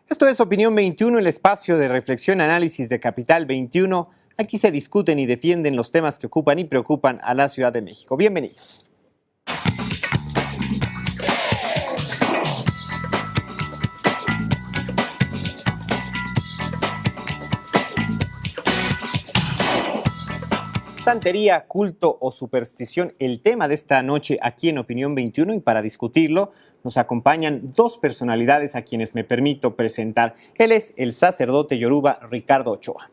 Esto es Opinión 21, el espacio de reflexión y análisis de Capital 21. Aquí se discuten y defienden los temas que ocupan y preocupan a la Ciudad de México. Bienvenidos. Santería, culto o superstición, el tema de esta noche aquí en Opinión 21, y para discutirlo nos acompañan dos personalidades a quienes me permito presentar. Él es el sacerdote yoruba Ricardo Ochoa.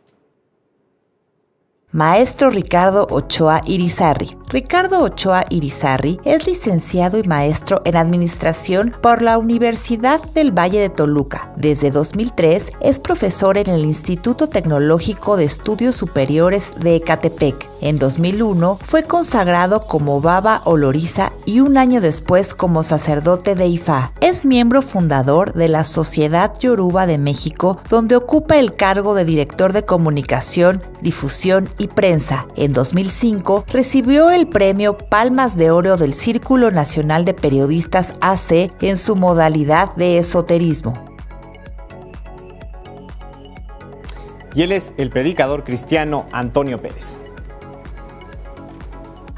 Maestro Ricardo Ochoa Irizarry. Ricardo Ochoa Irizarry es licenciado y maestro en Administración por la Universidad del Valle de Toluca. Desde 2003 es profesor en el Instituto Tecnológico de Estudios Superiores de Ecatepec. En 2001 fue consagrado como Baba Oloriza y un año después como sacerdote de Ifá. Es miembro fundador de la Sociedad Yoruba de México, donde ocupa el cargo de director de comunicación, difusión y prensa. En 2005 recibió el premio Palmas de Oro del Círculo Nacional de Periodistas AC en su modalidad de esoterismo. Y él es el predicador cristiano Antonio Pérez.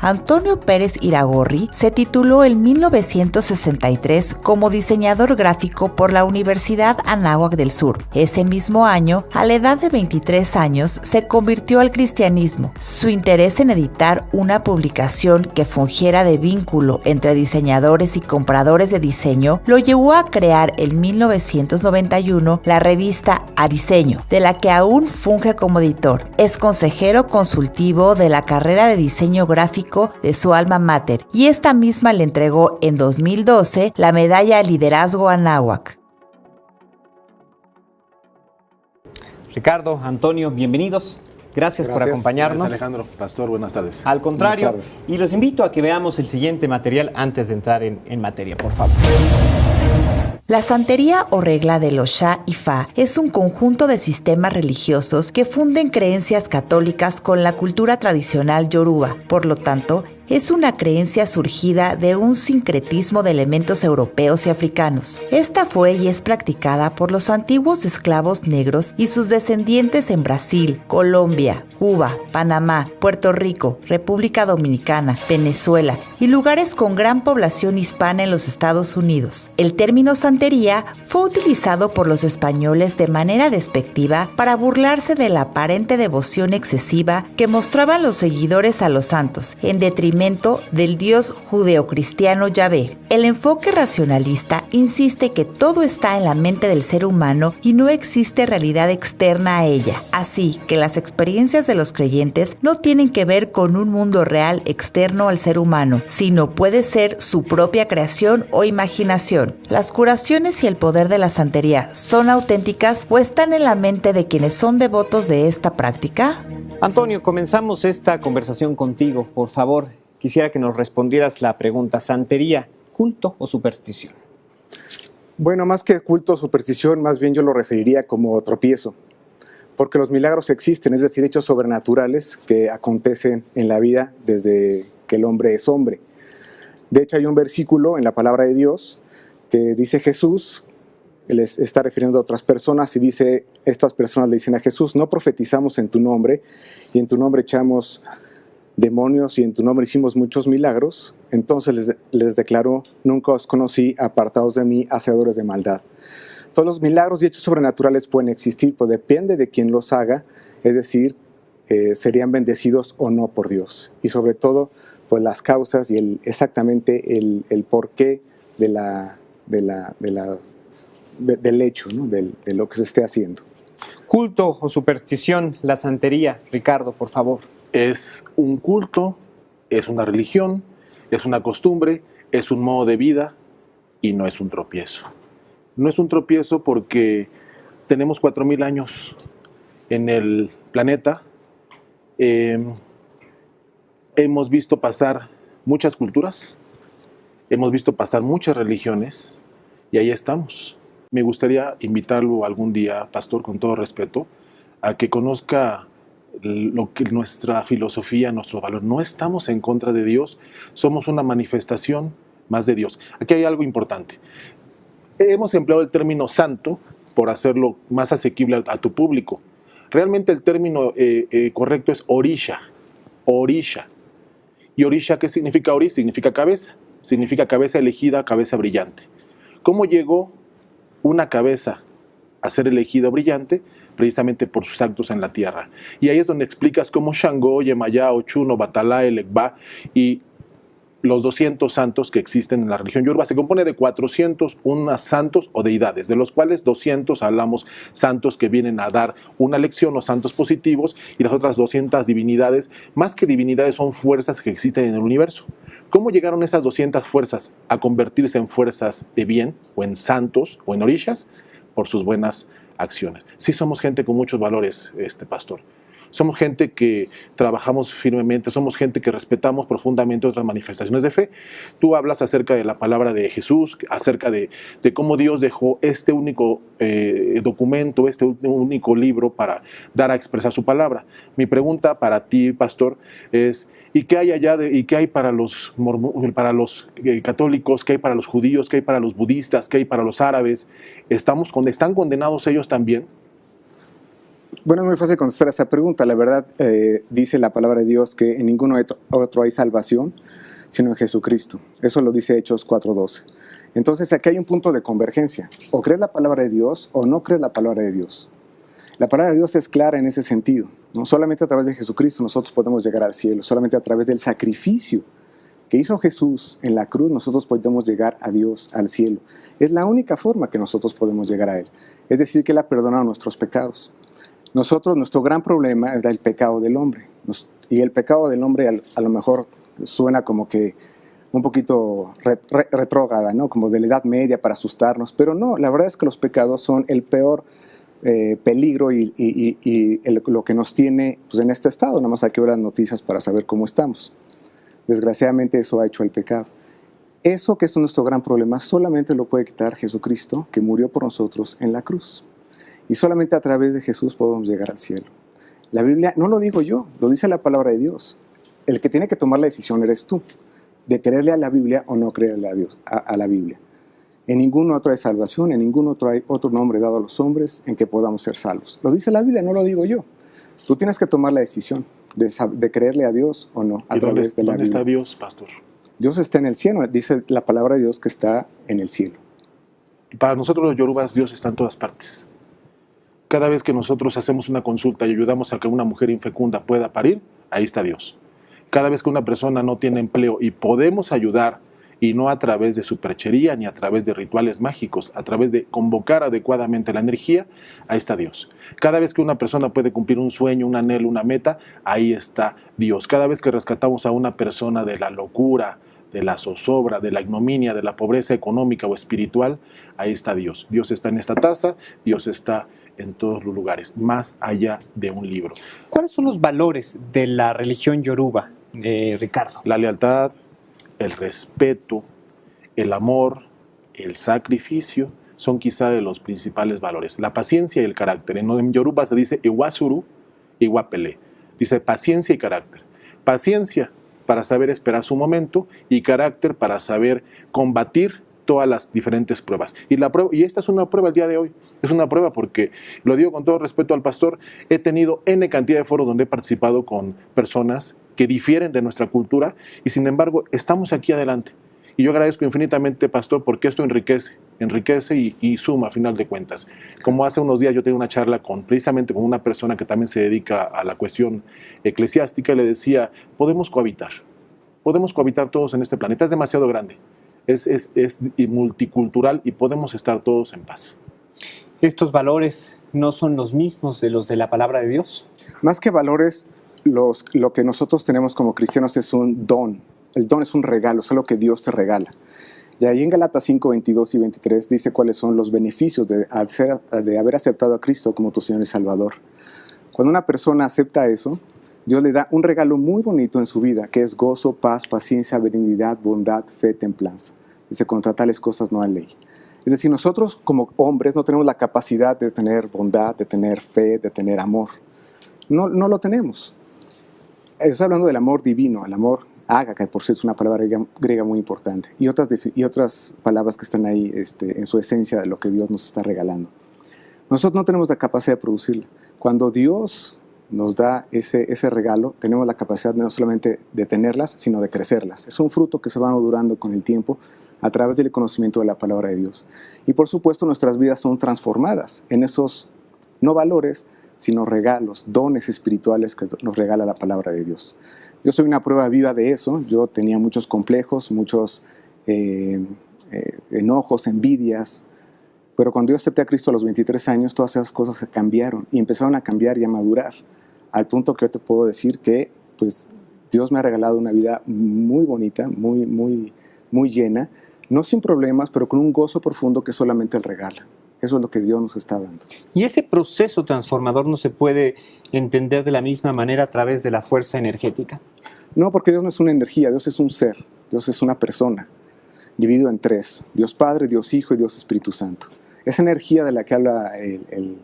Antonio Pérez Iragorri se tituló en 1963 como diseñador gráfico por la Universidad Anáhuac del Sur. Ese mismo año, a la edad de 23 años, se convirtió al cristianismo. Su interés en editar una publicación que fungiera de vínculo entre diseñadores y compradores de diseño lo llevó a crear en 1991 la revista A Diseño, de la que aún funge como editor. Es consejero consultivo de la carrera de diseño gráfico de su alma mater, y esta misma le entregó en 2012 la medalla Liderazgo Anáhuac. Ricardo, Antonio, bienvenidos. Gracias por acompañarnos. Gracias, Alejandro. Pastor, buenas tardes. Al contrario, y los invito a que veamos el siguiente material antes de entrar en materia, por favor. La santería o regla de los Sha y Fa es un conjunto de sistemas religiosos que funden creencias católicas con la cultura tradicional yoruba. Por lo tanto, es una creencia surgida de un sincretismo de elementos europeos y africanos. Esta fue y es practicada por los antiguos esclavos negros y sus descendientes en Brasil, Colombia, Cuba, Panamá, Puerto Rico, República Dominicana, Venezuela y lugares con gran población hispana en los Estados Unidos. El término santería fue utilizado por los españoles de manera despectiva para burlarse de la aparente devoción excesiva que mostraban los seguidores a los santos, en detrimento del dios judeocristiano Yahvé. El enfoque racionalista insiste que todo está en la mente del ser humano y no existe realidad externa a ella, así que las experiencias de los creyentes no tienen que ver con un mundo real externo al ser humano, sino puede ser su propia creación o imaginación. ¿Las curaciones y el poder de la santería son auténticas o están en la mente de quienes son devotos de esta práctica? Antonio, comenzamos esta conversación contigo. Por favor, quisiera que nos respondieras la pregunta: ¿santería, culto o superstición? Bueno, más que culto o superstición, más bien yo lo referiría como tropiezo, porque los milagros existen, es decir, hechos sobrenaturales que acontecen en la vida desde que el hombre es hombre. De hecho, hay un versículo en la palabra de Dios que dice Jesús, él está refiriendo a otras personas y dice, estas personas le dicen a Jesús: no profetizamos en tu nombre y en tu nombre echamos demonios y en tu nombre hicimos muchos milagros. Entonces les declaró: nunca os conocí, apartados de mí, hacedores de maldad. Todos los milagros y hechos sobrenaturales pueden existir, pues depende de quién los haga, es decir, serían bendecidos o no por Dios. Y sobre todo, pues las causas y exactamente el porqué del hecho, ¿no? de lo que se esté haciendo. Culto o superstición, la santería, Ricardo, por favor. Es un culto, es una religión, es una costumbre, es un modo de vida y no es un tropiezo. No es un tropiezo porque tenemos 4,000 años en el planeta. Hemos visto pasar muchas culturas, hemos visto pasar muchas religiones y ahí estamos. Me gustaría invitarlo algún día, pastor, con todo respeto, a que conozca lo que nuestra filosofía, nuestro valor. No estamos en contra de Dios, somos una manifestación más de Dios. Aquí hay algo importante. Hemos empleado el término santo por hacerlo más asequible a tu público. Realmente el término correcto es orisha. Orisha. ¿Y orisha qué significa orisha? Significa cabeza. Significa cabeza elegida, cabeza brillante. ¿Cómo llegó una cabeza a ser elegida brillante? Precisamente por sus actos en la tierra. Y ahí es donde explicas cómo Shango, Yemayá, Ochun, Obatalá, Elekba y los 200 santos que existen en la religión yoruba se compone de 401 santos o deidades, de los cuales 200 hablamos santos que vienen a dar una lección o santos positivos, y las otras 200 divinidades, más que divinidades, son fuerzas que existen en el universo. ¿Cómo llegaron esas 200 fuerzas a convertirse en fuerzas de bien, o en santos, o en orishas? Por sus buenas acciones. Sí, somos gente con muchos valores, pastor. Somos gente que trabajamos firmemente, somos gente que respetamos profundamente otras manifestaciones de fe. Tú hablas acerca de la palabra de Jesús, acerca de cómo Dios dejó este único documento, este único libro para dar a expresar su palabra. Mi pregunta para ti, pastor, es: ¿y qué hay allá y qué hay para los católicos, qué hay para los judíos, qué hay para los budistas, qué hay para los árabes? ¿Están condenados ellos también? Bueno, es muy fácil contestar esa pregunta. La verdad, dice la palabra de Dios que en ninguno otro hay salvación, sino en Jesucristo. Eso lo dice Hechos 4:12. Entonces, aquí hay un punto de convergencia. O crees la palabra de Dios o no crees la palabra de Dios. La palabra de Dios es clara en ese sentido. No solamente a través de Jesucristo nosotros podemos llegar al cielo, solamente a través del sacrificio que hizo Jesús en la cruz nosotros podemos llegar a Dios, al cielo. Es la única forma que nosotros podemos llegar a Él. Es decir, que Él ha perdonado nuestros pecados. Nuestro gran problema es el pecado del hombre. Y el pecado del hombre a lo mejor suena como que un poquito retrógrada, ¿no? Como de la Edad Media para asustarnos. Pero no, la verdad es que los pecados son el peor peligro y lo que nos tiene pues, en este estado. Nada más hay que ver las noticias para saber cómo estamos. Desgraciadamente eso ha hecho el pecado. Eso que es nuestro gran problema solamente lo puede quitar Jesucristo, que murió por nosotros en la cruz. Y solamente a través de Jesús podemos llegar al cielo. La Biblia no lo digo yo, lo dice la palabra de Dios. El que tiene que tomar la decisión eres tú, de creerle a la Biblia o no creerle a Dios, a la Biblia. En ningún otro hay salvación, en ningún otro hay otro nombre dado a los hombres en que podamos ser salvos. Lo dice la Biblia, no lo digo yo. Tú tienes que tomar la decisión de creerle a Dios o no a través de la Biblia. ¿Dónde está Dios, pastor? Dios está en el cielo, dice la palabra de Dios que está en el cielo. Para nosotros los yorubas, Dios está en todas partes. Cada vez que nosotros hacemos una consulta y ayudamos a que una mujer infecunda pueda parir, ahí está Dios. Cada vez que una persona no tiene empleo y podemos ayudar, y no a través de superchería ni a través de rituales mágicos, a través de convocar adecuadamente la energía, ahí está Dios. Cada vez que una persona puede cumplir un sueño, un anhelo, una meta, ahí está Dios. Cada vez que rescatamos a una persona de la locura, de la zozobra, de la ignominia, de la pobreza económica o espiritual, ahí está Dios. Dios está en esta taza, Dios está en todos los lugares, más allá de un libro. ¿Cuáles son los valores de la religión yoruba, Ricardo? La lealtad, el respeto, el amor, el sacrificio, son quizá de los principales valores. La paciencia y el carácter. En yoruba se dice iwasuru, iwapele. Dice paciencia y carácter. Paciencia para saber esperar su momento y carácter para saber combatir todas las diferentes pruebas. Y esta es una prueba el día de hoy. Es una prueba porque, lo digo con todo respeto al pastor, he tenido N cantidad de foros donde he participado con personas que difieren de nuestra cultura y sin embargo estamos aquí adelante. Y yo agradezco infinitamente, pastor, porque esto enriquece y suma a final de cuentas. Como hace unos días yo tenía una charla precisamente con una persona que también se dedica a la cuestión eclesiástica y le decía, podemos cohabitar todos en este planeta, es demasiado grande. Es multicultural y podemos estar todos en paz. ¿Estos valores no son los mismos de los de la palabra de Dios? Más que valores, lo que nosotros tenemos como cristianos es un don. El don es un regalo, es algo que Dios te regala. Y ahí en Gálatas 5, 22 y 23 dice cuáles son los beneficios de haber aceptado a Cristo como tu Señor y Salvador. Cuando una persona acepta eso, Dios le da un regalo muy bonito en su vida, que es gozo, paz, paciencia, benignidad, bondad, fe, templanza. Dice, contra tales cosas no hay ley. Es decir, nosotros como hombres no tenemos la capacidad de tener bondad, de tener fe, de tener amor. No lo tenemos. Estoy hablando del amor divino, el amor ágape, que por cierto es una palabra griega muy importante, y otras palabras que están ahí en su esencia de lo que Dios nos está regalando. Nosotros no tenemos la capacidad de producirla. Cuando Dios nos da ese regalo, tenemos la capacidad no solamente de tenerlas, sino de crecerlas. Es un fruto que se va madurando con el tiempo a través del conocimiento de la palabra de Dios. Y por supuesto nuestras vidas son transformadas en esos no valores, sino regalos, dones espirituales que nos regala la palabra de Dios. Yo soy una prueba viva de eso. Yo tenía muchos complejos, muchos enojos, envidias, pero cuando yo acepté a Cristo a los 23 años, todas esas cosas se cambiaron y empezaron a cambiar y a madurar, al punto que yo te puedo decir que pues, Dios me ha regalado una vida muy bonita, muy llena, no sin problemas, pero con un gozo profundo que solamente Él regala. Eso es lo que Dios nos está dando. Y ese proceso transformador no se puede entender de la misma manera a través de la fuerza energética. No, porque Dios no es una energía, Dios es un ser, Dios es una persona, dividido en tres: Dios Padre, Dios Hijo y Dios Espíritu Santo. Esa energía de la que habla el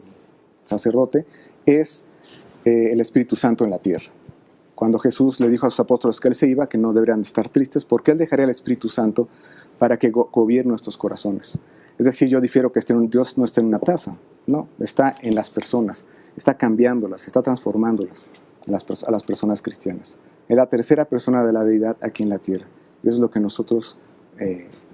sacerdote es el Espíritu Santo en la tierra. Cuando Jesús le dijo a sus apóstoles que Él se iba, que no deberían de estar tristes, porque Él dejaría el Espíritu Santo para que gobierne nuestros corazones. Es decir, yo difiero que Dios no está en una taza, no, está en las personas, está cambiándolas, está transformándolas a las personas cristianas. Es la tercera persona de la deidad aquí en la tierra. Y eso es lo que nosotros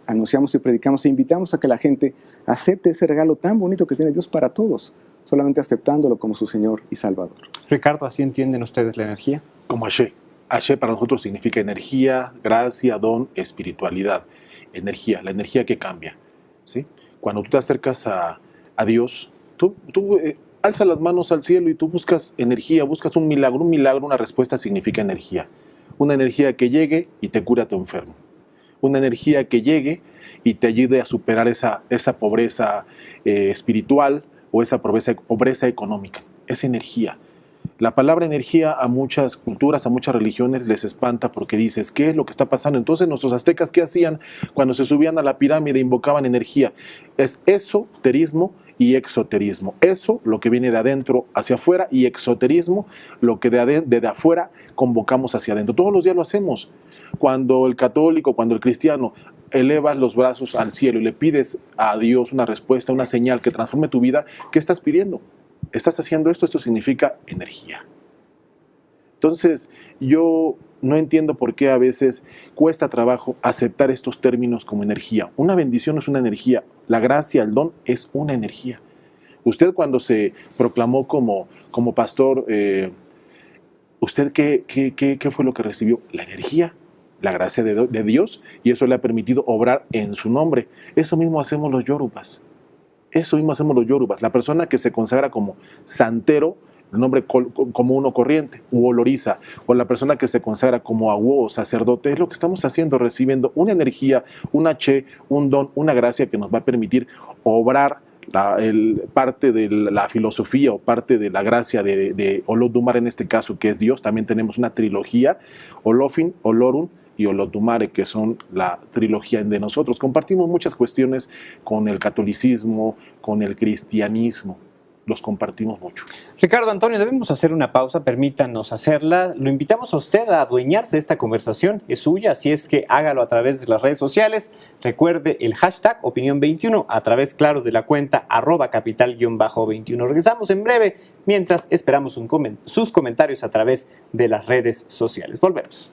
anunciamos y predicamos e invitamos a que la gente acepte ese regalo tan bonito que tiene Dios para todos, solamente aceptándolo como su Señor y Salvador. Ricardo, ¿así entienden ustedes la energía? Como Ashe. Ashe para nosotros significa energía, gracia, don, espiritualidad. Energía, la energía que cambia. ¿Sí? Cuando tú te acercas a Dios, tú alzas las manos al cielo y tú buscas energía, buscas un milagro, una respuesta significa energía. Una energía que llegue y te cure a tu enfermo. Una energía que llegue y te ayude a superar esa pobreza espiritual o esa pobreza económica. Es energía. La palabra energía a muchas culturas, a muchas religiones les espanta porque dices, ¿qué es lo que está pasando? Entonces nuestros aztecas, ¿qué hacían cuando se subían a la pirámide e invocaban energía? Es esoterismo y exoterismo. Eso, lo que viene de adentro hacia afuera, y exoterismo, lo que de afuera convocamos hacia adentro. Todos los días lo hacemos. Cuando el católico, cuando el cristiano elevas los brazos al cielo y le pides a Dios una respuesta, una señal que transforme tu vida, ¿qué estás pidiendo? ¿Estás haciendo esto? Esto significa energía. Entonces, yo no entiendo por qué a veces cuesta trabajo aceptar estos términos como energía. Una bendición es una energía. La gracia, el don, es una energía. Usted cuando se proclamó como pastor, ¿usted qué fue lo que recibió? La energía, la gracia de Dios, y eso le ha permitido obrar en su nombre. Eso mismo hacemos los yorubas. Eso mismo hacemos los yorubas. La persona que se consagra como santero, el nombre como uno corriente, u oloriza, o la persona que se consagra como aguo o sacerdote, es lo que estamos haciendo, recibiendo una energía, un H, un don, una gracia que nos va a permitir obrar parte de la filosofía o parte de la gracia de Olodumare, en este caso, que es Dios. También tenemos una trilogía, Olofin, Olorun y Olodumare, que son la trilogía de nosotros. Compartimos muchas cuestiones con el catolicismo, con el cristianismo. Los compartimos mucho. Ricardo Antonio, debemos hacer una pausa, permítanos hacerla. Lo invitamos a usted a adueñarse de esta conversación, es suya, así es que hágalo a través de las redes sociales. Recuerde el hashtag Opinión21 a través, claro, de la cuenta @capital_21. Regresamos en breve, mientras esperamos sus comentarios a través de las redes sociales. Volvemos.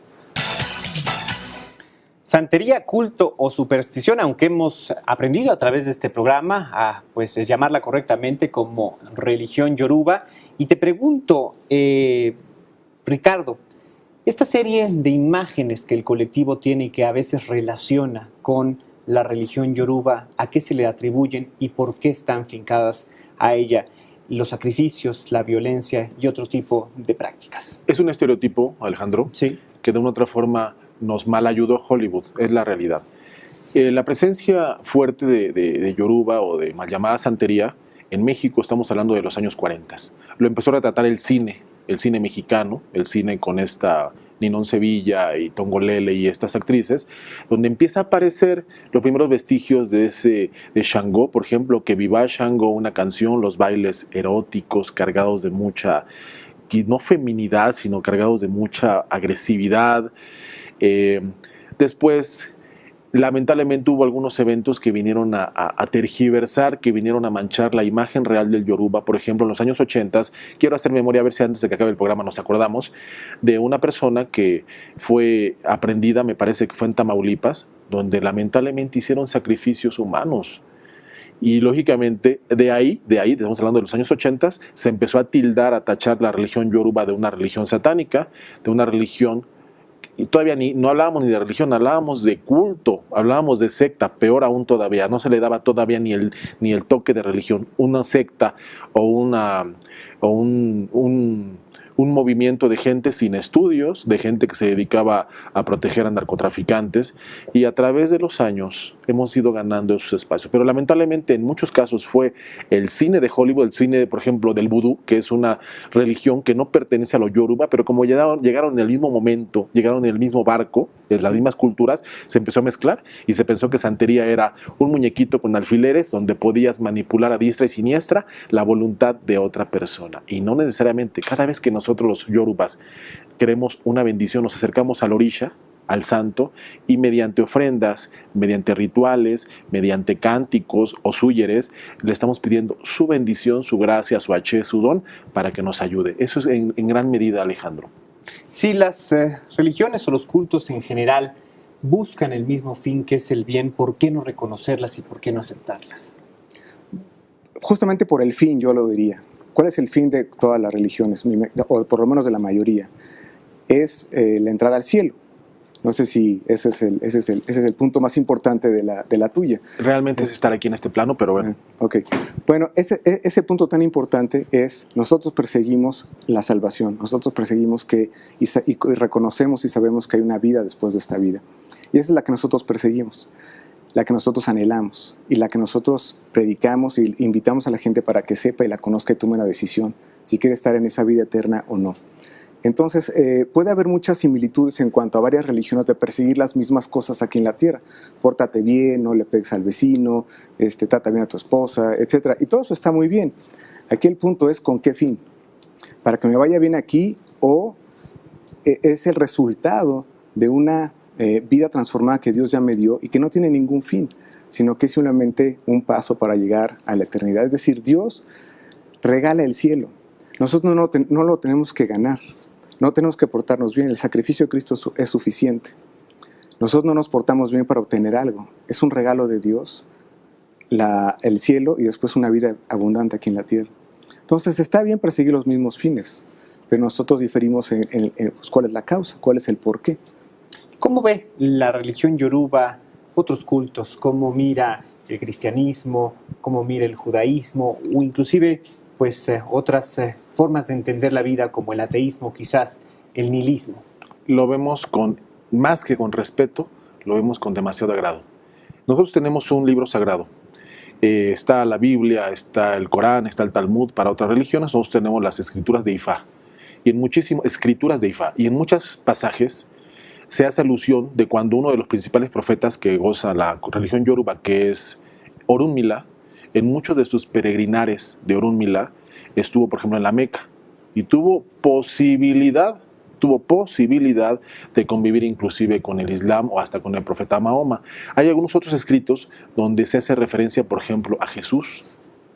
Santería, culto o superstición, aunque hemos aprendido a través de este programa a llamarla correctamente como religión yoruba. Y te pregunto, Ricardo, esta serie de imágenes que el colectivo tiene y que a veces relaciona con la religión yoruba, ¿a qué se le atribuyen y por qué están fincadas a ella? Los sacrificios, la violencia y otro tipo de prácticas. Es un estereotipo, Alejandro, sí, que de una u otra forma nos malayudó Hollywood, es la realidad. La presencia fuerte de Yoruba o de mal llamada santería en México, estamos hablando de los años 40. Lo empezó a retratar el cine mexicano, el cine con esta Ninón Sevilla y Tongolele y estas actrices, donde empieza a aparecer los primeros vestigios de Shango, por ejemplo, que Viva Shango, una canción, los bailes eróticos cargados de mucha, no feminidad, sino cargados de mucha agresividad. Después Lamentablemente hubo algunos eventos que vinieron a tergiversar, que vinieron a manchar la imagen real del Yoruba. Por ejemplo, en los años 80, quiero hacer memoria, a ver si antes de que acabe el programa nos acordamos, de una persona que fue aprendida, me parece que fue en Tamaulipas, donde lamentablemente hicieron sacrificios humanos. Y lógicamente de ahí, estamos hablando de los años 80, se empezó a tildar, a tachar la religión Yoruba de una religión satánica, de una religión. Y todavía no hablábamos ni de religión, hablábamos de culto, hablábamos de secta, peor aún todavía, no se le daba todavía ni el toque de religión. Una secta o un movimiento de gente sin estudios, de gente que se dedicaba a proteger a narcotraficantes, y a través de los años hemos ido ganando esos espacios. Pero lamentablemente en muchos casos fue el cine de Hollywood, el cine, por ejemplo, del vudú, que es una religión que no pertenece a lo yoruba, pero como llegaron en el mismo momento, llegaron en el mismo barco, de las mismas culturas, se empezó a mezclar y se pensó que santería era un muñequito con alfileres donde podías manipular a diestra y siniestra la voluntad de otra persona. Y no necesariamente. Cada vez que nosotros los yorubas queremos una bendición, nos acercamos al orisha, al santo, y mediante ofrendas, mediante rituales, mediante cánticos o súyeres, le estamos pidiendo su bendición, su gracia, su haché, su don, para que nos ayude. Eso es en gran medida, Alejandro. Si las religiones o los cultos en general buscan el mismo fin, que es el bien, ¿por qué no reconocerlas y por qué no aceptarlas? Justamente por el fin, yo lo diría. ¿Cuál es el fin de todas las religiones, o por lo menos de la mayoría? Es la entrada al cielo. No sé si ese es el punto más importante de la tuya. Realmente es estar aquí en este plano, pero bueno. Ok. Bueno, ese punto tan importante es, nosotros perseguimos la salvación, nosotros perseguimos y reconocemos y sabemos que hay una vida después de esta vida. Y esa es la que nosotros perseguimos, la que nosotros anhelamos y la que nosotros predicamos y invitamos a la gente para que sepa y la conozca y tome una decisión si quiere estar en esa vida eterna o no. Entonces, puede haber muchas similitudes en cuanto a varias religiones de perseguir las mismas cosas aquí en la tierra. Pórtate bien, no le pegues al vecino, trata bien a tu esposa, etc. Y todo eso está muy bien. Aquí el punto es con qué fin. Para que me vaya bien aquí, o es el resultado de una vida transformada que Dios ya me dio y que no tiene ningún fin, sino que es simplemente un paso para llegar a la eternidad. Es decir, Dios regala el cielo. Nosotros no lo tenemos que ganar. No tenemos que portarnos bien, el sacrificio de Cristo es suficiente. Nosotros no nos portamos bien para obtener algo. Es un regalo de Dios, el cielo y después una vida abundante aquí en la tierra. Entonces está bien perseguir los mismos fines, pero nosotros diferimos en pues, cuál es la causa, cuál es el porqué. ¿Cómo ve la religión yoruba otros cultos? ¿Cómo mira el cristianismo? ¿Cómo mira el judaísmo? O inclusive pues otras formas de entender la vida como el ateísmo, quizás el nihilismo. Lo vemos más que con respeto, lo vemos con demasiado agrado. Nosotros tenemos un libro sagrado. Está la Biblia, está el Corán, está el Talmud. Para otras religiones nosotros tenemos las escrituras de Ifá. Y en muchísimas escrituras de Ifá. Y en muchos pasajes se hace alusión de cuando uno de los principales profetas que goza la religión yoruba, que es Orunmila, en muchos de sus peregrinares de Orunmila, estuvo, por ejemplo, en la Meca y tuvo posibilidad de convivir inclusive con el Islam o hasta con el profeta Mahoma. Hay algunos otros escritos donde se hace referencia, por ejemplo, a Jesús,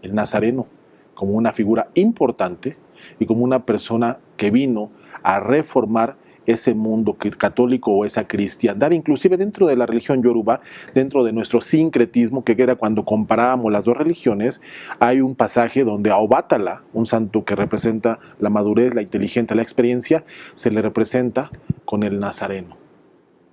el Nazareno, como una figura importante y como una persona que vino a reformar ese mundo católico o esa cristiandad, inclusive dentro de la religión yoruba, dentro de nuestro sincretismo, que era cuando comparábamos las dos religiones, hay un pasaje donde a Obátala, un santo que representa la madurez, la inteligencia, la experiencia, se le representa con el Nazareno.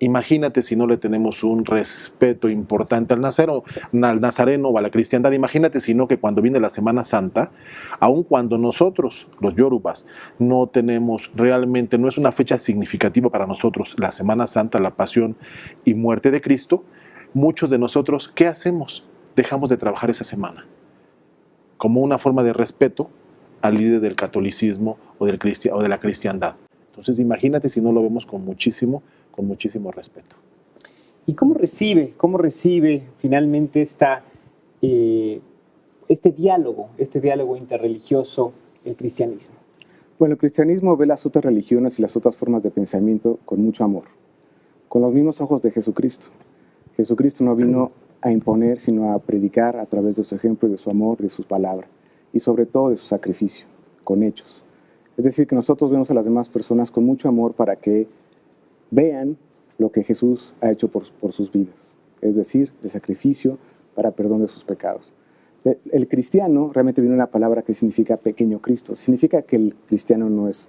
Imagínate si no le tenemos un respeto importante al nazareno o a la cristiandad. Imagínate si no que cuando viene la Semana Santa, aun cuando nosotros, los yorubas, no tenemos realmente, no es una fecha significativa para nosotros, la Semana Santa, la pasión y muerte de Cristo, muchos de nosotros, ¿qué hacemos? Dejamos de trabajar esa semana, como una forma de respeto al líder del catolicismo o de la cristiandad. Entonces imagínate si no lo vemos con muchísimo respeto. ¿Y cómo recibe finalmente este diálogo interreligioso el cristianismo? Bueno, el cristianismo ve las otras religiones y las otras formas de pensamiento con mucho amor, con los mismos ojos de Jesucristo. Jesucristo no vino a imponer, sino a predicar a través de su ejemplo, de su amor, de sus palabras y sobre todo de su sacrificio, con hechos. Es decir, que nosotros vemos a las demás personas con mucho amor para que vean lo que Jesús ha hecho por sus vidas, es decir, el sacrificio para perdón de sus pecados. El cristiano realmente viene una palabra que significa pequeño Cristo. Significa que el cristiano no es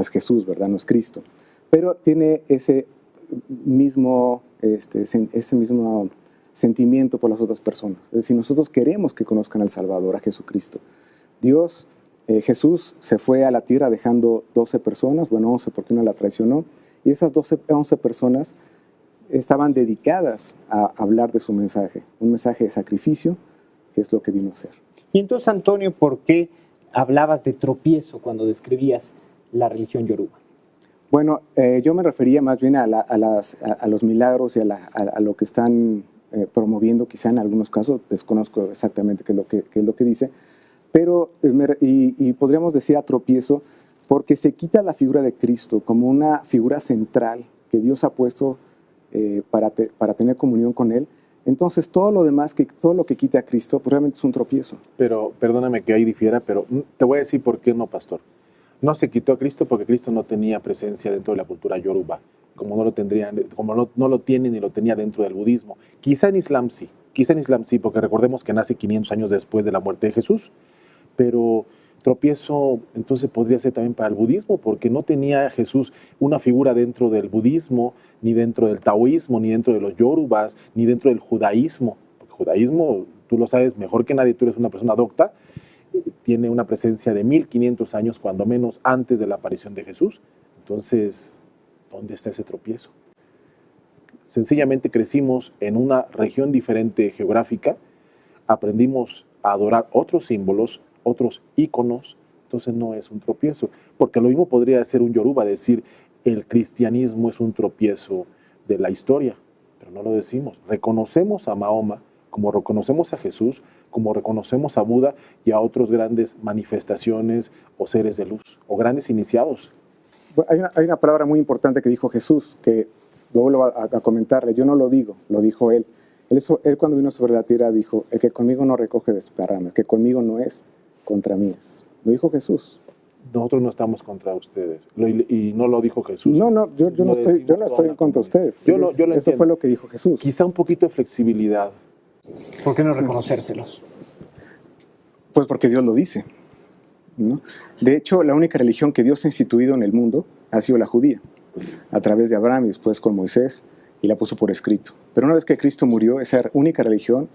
Jesús, ¿verdad? No es Cristo. Pero tiene ese mismo sentimiento por las otras personas. Es decir, nosotros queremos que conozcan al Salvador, a Jesucristo. Jesús se fue a la tierra dejando 12 personas, bueno, 11 porque uno la traicionó, y esas 11 personas estaban dedicadas a hablar de su mensaje, un mensaje de sacrificio, que es lo que vino a hacer. Y entonces, Antonio, ¿por qué hablabas de tropiezo cuando describías la religión yoruba? Bueno, yo me refería más bien a los milagros y a lo que están promoviendo, quizá en algunos casos, desconozco exactamente qué es lo que dice, pero y podríamos decir a tropiezo porque se quita la figura de Cristo como una figura central que Dios ha puesto para tener comunión con Él. Entonces todo lo demás, todo lo que quita a Cristo, pues realmente es un tropiezo. Pero perdóname que ahí difiera, pero te voy a decir por qué no, pastor. No se quitó a Cristo porque Cristo no tenía presencia dentro de la cultura yoruba, como no lo tiene ni lo tenía dentro del budismo. Quizá en Islam sí, porque recordemos que nace 500 años después de la muerte de Jesús, pero tropiezo entonces podría ser también para el budismo, porque no tenía Jesús una figura dentro del budismo, ni dentro del taoísmo, ni dentro de los yorubas, ni dentro del judaísmo. Porque el judaísmo, tú lo sabes mejor que nadie, tú eres una persona docta, tiene una presencia de 1500 años, cuando menos antes de la aparición de Jesús. Entonces, ¿dónde está ese tropiezo? Sencillamente crecimos en una región diferente geográfica, aprendimos a adorar otros símbolos, otros íconos, entonces no es un tropiezo. Porque lo mismo podría ser un yoruba, decir el cristianismo es un tropiezo de la historia, pero no lo decimos. Reconocemos a Mahoma, como reconocemos a Jesús, como reconocemos a Buda y a otros grandes manifestaciones o seres de luz, o grandes iniciados. Hay una palabra muy importante que dijo Jesús, que luego lo va a comentarle. Yo no lo digo, lo dijo Él. Él cuando vino sobre la tierra dijo, el que conmigo no recoge desparrama, el que conmigo no es, contra mí es. Lo dijo Jesús. Nosotros no estamos contra ustedes. Y no lo dijo Jesús. No, yo no estoy contra ustedes. Yo lo Eso entiendo. fue lo que dijo Jesús. Quizá un poquito de flexibilidad. ¿Por qué no reconocérselos? Pues porque Dios lo dice, ¿no? De hecho, la única religión que Dios ha instituido en el mundo ha sido la judía, a través de Abraham y después con Moisés, y la puso por escrito. Pero una vez que Cristo murió, esa única religión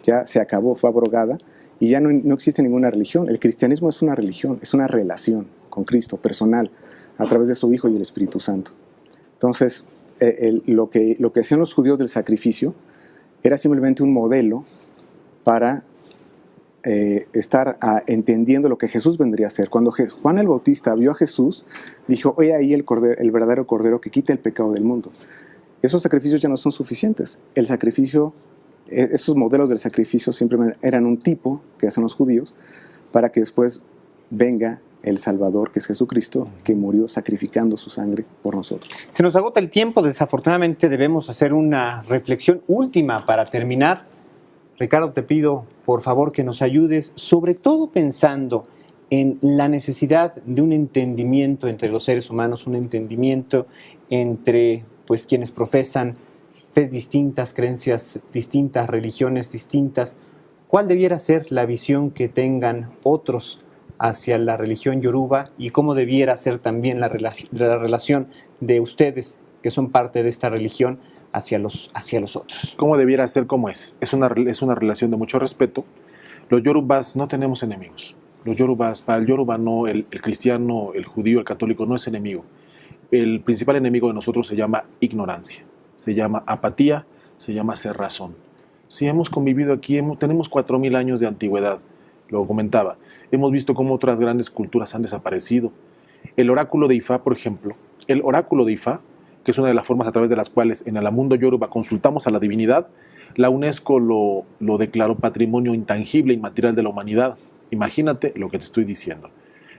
ya se acabó, fue abrogada, y ya no existe ninguna religión. El cristianismo es una religión, es una relación con Cristo, personal, a través de su Hijo y el Espíritu Santo. Entonces, lo que hacían los judíos del sacrificio era simplemente un modelo para estar entendiendo lo que Jesús vendría a hacer. Cuando Juan el Bautista vio a Jesús, dijo, oye ahí el verdadero Cordero que quita el pecado del mundo. Esos sacrificios ya no son suficientes. El sacrificio, esos modelos del sacrificio simplemente eran un tipo que hacen los judíos para que después venga el Salvador, que es Jesucristo, que murió sacrificando su sangre por nosotros. Se nos agota el tiempo, desafortunadamente debemos hacer una reflexión última para terminar. Ricardo, te pido por favor que nos ayudes, sobre todo pensando en la necesidad de un entendimiento entre los seres humanos, un entendimiento entre quienes profesan fes distintas, creencias distintas, religiones distintas. ¿Cuál debiera ser la visión que tengan otros hacia la religión yoruba y cómo debiera ser también la relación de ustedes, que son parte de esta religión, hacia los otros? ¿Cómo debiera ser? ¿Cómo es? Es una relación de mucho respeto. Los yorubas no tenemos enemigos. Los yorubas, para el yoruba no, el cristiano, el judío, el católico no es enemigo. El principal enemigo de nosotros se llama ignorancia, se llama apatía, se llama cerrazón. Si hemos convivido aquí, tenemos 4000 años de antigüedad, lo comentaba. Hemos visto cómo otras grandes culturas han desaparecido. El oráculo de Ifá, por ejemplo, que es una de las formas a través de las cuales en el mundo yoruba consultamos a la divinidad, la UNESCO lo declaró patrimonio intangible, inmaterial de la humanidad. Imagínate lo que te estoy diciendo.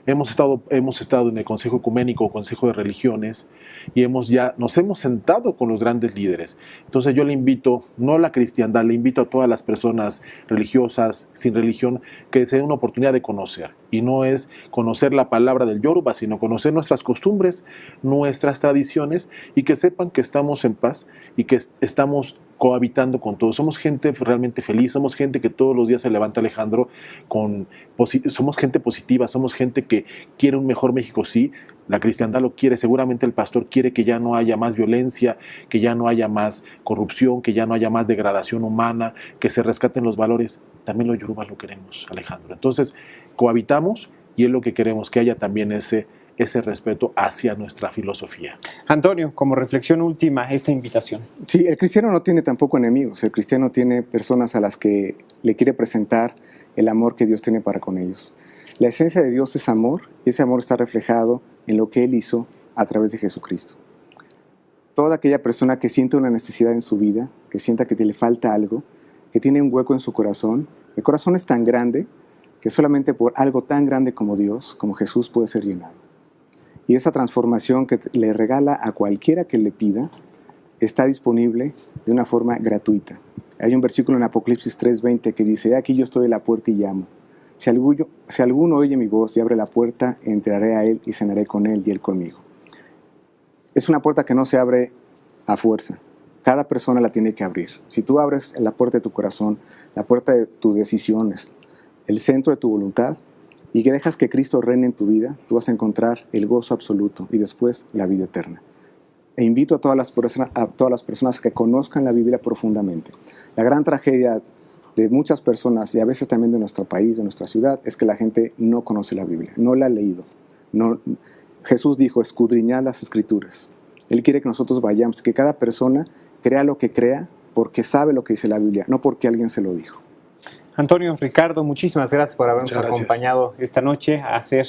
hemos estado en el Consejo Ecuménico, Consejo de Religiones, y nos hemos sentado con los grandes líderes. Entonces yo le invito, no a la cristiandad, le invito a todas las personas religiosas, sin religión, que se den una oportunidad de conocer. Y no es conocer la palabra del Yoruba, sino conocer nuestras costumbres, nuestras tradiciones, y que sepan que estamos en paz y que estamos cohabitando con todos. Somos gente realmente feliz, somos gente que todos los días se levanta, Alejandro, somos gente positiva, somos gente que quiere un mejor México, sí. La cristiandad lo quiere, seguramente el pastor quiere que ya no haya más violencia, que ya no haya más corrupción, que ya no haya más degradación humana, que se rescaten los valores. También los yorubas lo queremos, Alejandro. Entonces, cohabitamos y es lo que queremos, que haya también ese respeto hacia nuestra filosofía. Antonio, como reflexión última, esta invitación. Sí, el cristiano no tiene tampoco enemigos. El cristiano tiene personas a las que le quiere presentar el amor que Dios tiene para con ellos. La esencia de Dios es amor, y ese amor está reflejado en lo que Él hizo a través de Jesucristo. Toda aquella persona que siente una necesidad en su vida, que sienta que le falta algo, que tiene un hueco en su corazón, el corazón es tan grande que solamente por algo tan grande como Dios, como Jesús, puede ser llenado. Y esa transformación que le regala a cualquiera que le pida está disponible de una forma gratuita. Hay un versículo en Apocalipsis 3:20 que dice: aquí yo estoy a la puerta y llamo. Si alguno oye mi voz y abre la puerta, entraré a él y cenaré con él y él conmigo. Es una puerta que no se abre a fuerza. Cada persona la tiene que abrir. Si tú abres la puerta de tu corazón, la puerta de tus decisiones, el centro de tu voluntad, y que dejas que Cristo reine en tu vida, tú vas a encontrar el gozo absoluto y después la vida eterna. E invito a todas las personas que conozcan la Biblia profundamente. La gran tragedia de muchas personas, y a veces también de nuestro país, de nuestra ciudad, es que la gente no conoce la Biblia, no la ha leído. Jesús dijo: escudriñad las Escrituras. Él quiere que nosotros vayamos, que cada persona crea lo que crea porque sabe lo que dice la Biblia, no porque alguien se lo dijo. Antonio, Ricardo, muchísimas gracias por habernos acompañado esta noche a hacer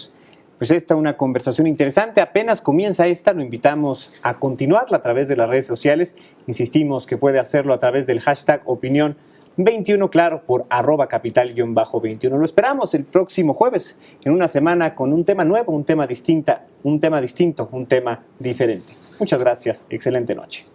una conversación interesante. Apenas comienza lo invitamos a continuarla a través de las redes sociales. Insistimos que puede hacerlo a través del hashtag Opinión21, claro, por @capital_21. Lo esperamos el próximo jueves, en una semana con un tema nuevo, un tema distinto, un tema diferente. Muchas gracias, excelente noche.